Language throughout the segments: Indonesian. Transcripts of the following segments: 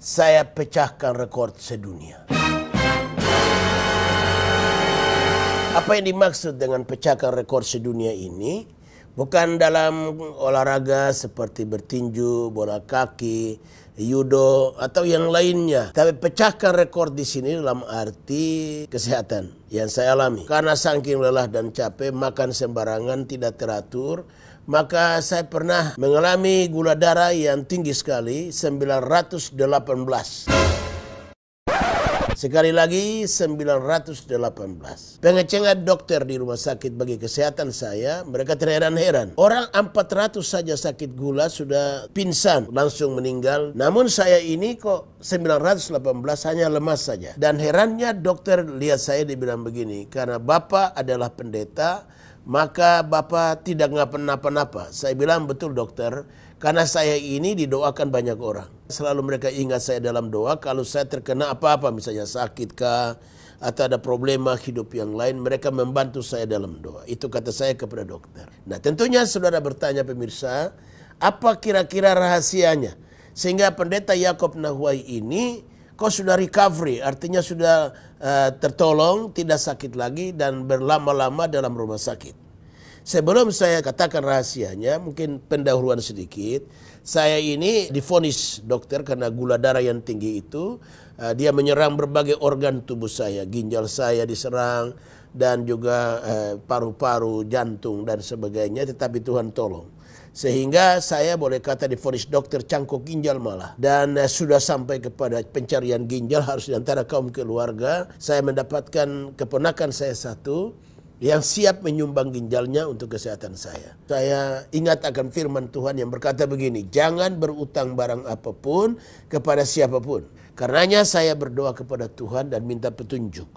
saya pecahkan rekor sedunia. Apa yang dimaksud dengan pecahkan rekor sedunia ini? Bukan dalam olahraga seperti bertinju, bola kaki, judo, atau yang lainnya. Tapi pecahkan rekor di sini dalam arti kesehatan yang saya alami. Karena saking lelah dan capek, makan sembarangan, tidak teratur, maka saya pernah mengalami gula darah yang tinggi sekali, 918. Sekali lagi 918. Pengecengan dokter di rumah sakit bagi kesehatan saya, mereka terheran-heran. Orang 400 saja sakit gula sudah pingsan, langsung meninggal. Namun saya ini kok 918 hanya lemas saja. Dan herannya dokter lihat saya dibilang begini, karena Bapak adalah pendeta, maka Bapak tidak ngapa-napa. Saya bilang betul dokter, karena saya ini didoakan banyak orang. Selalu mereka ingat saya dalam doa. Kalau saya terkena apa-apa, misalnya sakit kah, atau ada problema hidup yang lain, mereka membantu saya dalam doa. Itu kata saya kepada dokter. Nah tentunya saudara bertanya pemirsa, apa kira-kira rahasianya? Sehingga pendeta Yakob Nahwai ini kok sudah recovery, artinya sudah tertolong, tidak sakit lagi dan berlama-lama dalam rumah sakit. Sebelum saya katakan rahasianya, mungkin pendahuluan sedikit. Saya ini divonis dokter karena gula darah yang tinggi itu. Dia menyerang berbagai organ tubuh saya. Ginjal saya diserang dan juga paru-paru, jantung dan sebagainya. Tetapi Tuhan tolong. Sehingga saya boleh kata divonis dokter cangkok ginjal malah. Dan sudah sampai kepada pencarian ginjal harus diantara kaum keluarga. Saya mendapatkan keponakan saya satu yang siap menyumbang ginjalnya untuk kesehatan saya. Saya ingat akan firman Tuhan yang berkata begini, jangan berutang barang apapun kepada siapapun. Karenanya saya berdoa kepada Tuhan dan minta petunjuk.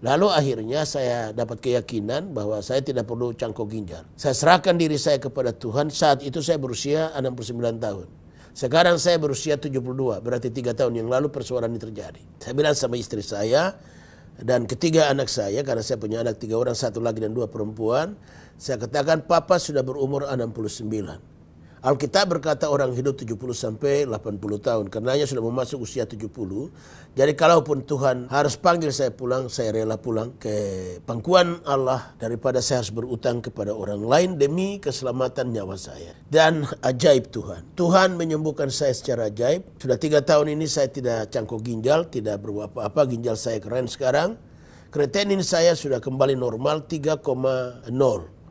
Lalu akhirnya saya dapat keyakinan bahwa saya tidak perlu cangkok ginjal. Saya serahkan diri saya kepada Tuhan. Saat itu saya berusia 69 tahun. Sekarang saya berusia 72, berarti 3 tahun yang lalu persoalan ini terjadi. Saya bilang sama istri saya dan ketiga anak saya, karena saya punya anak 3 orang, 1 laki dan 2 perempuan. Saya katakan papa sudah berumur 69. Alkitab berkata orang hidup 70 sampai 80 tahun. Karenanya sudah memasuki usia 70. Jadi kalaupun Tuhan harus panggil saya pulang, saya rela pulang ke pangkuan Allah daripada saya harus berutang kepada orang lain demi keselamatan nyawa saya. Dan ajaib Tuhan. Tuhan menyembuhkan saya secara ajaib. Sudah 3 tahun ini saya tidak cangkok ginjal, tidak berbuat apa-apa. Ginjal saya keren sekarang. Kreatinin saya sudah kembali normal 3,0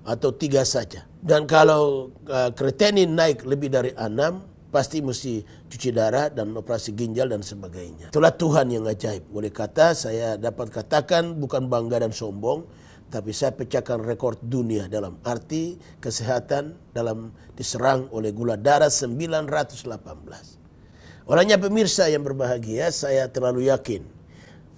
atau 3 saja. Dan kalau kreatinin naik lebih dari 6, pasti mesti cuci darah dan operasi ginjal dan sebagainya. Itulah Tuhan yang ajaib. Boleh kata saya dapat katakan bukan bangga dan sombong, tapi saya pecahkan rekor dunia dalam arti kesehatan dalam diserang oleh gula darah 918. Olehnya pemirsa yang berbahagia, saya terlalu yakin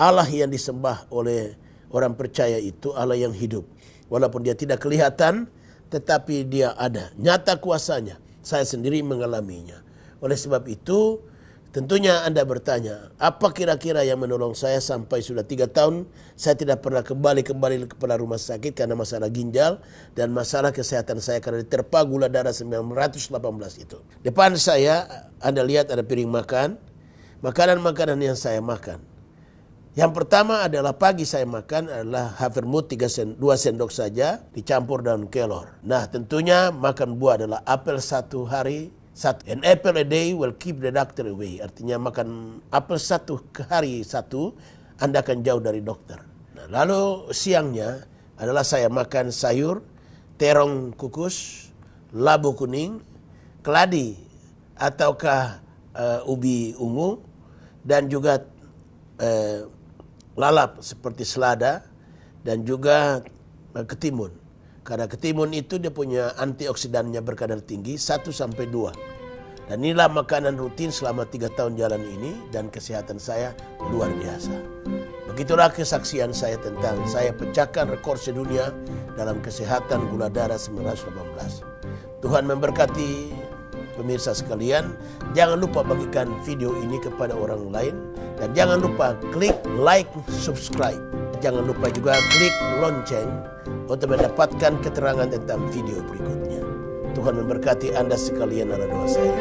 Allah yang disembah oleh orang percaya itu Allah yang hidup. Walaupun dia tidak kelihatan, tetapi dia ada. Nyata kuasanya. Saya sendiri mengalaminya. Oleh sebab itu, tentunya Anda bertanya, apa kira-kira yang menolong saya sampai sudah 3 tahun, saya tidak pernah kembali kepada rumah sakit karena masalah ginjal dan masalah kesehatan saya karena diterpa gula darah 918 itu. Depan saya, Anda lihat ada piring makan, makanan-makanan yang saya makan. Yang pertama adalah pagi saya makan adalah havermut 2 sendok saja dicampur daun kelor. Nah tentunya makan buah adalah apel 1 hari. An apple a day will keep the doctor away. Artinya makan apel 1 hari 1, Anda akan jauh dari dokter. Nah, lalu siangnya adalah saya makan sayur, terong kukus, labu kuning, keladi ataukah ubi ungu dan juga lalap seperti selada dan juga ketimun. Karena ketimun itu dia punya antioksidannya berkadar tinggi 1-2. Dan inilah makanan rutin selama 3 tahun jalan ini dan kesehatan saya luar biasa. Begitulah kesaksian saya tentang saya pecahkan rekor sedunia dalam kesehatan gula darah 918. Tuhan memberkati pemirsa sekalian. Jangan lupa bagikan video ini kepada orang lain. Dan jangan lupa klik like, subscribe. Jangan lupa juga klik lonceng untuk mendapatkan keterangan tentang video berikutnya. Tuhan memberkati Anda sekalian dalam doa saya.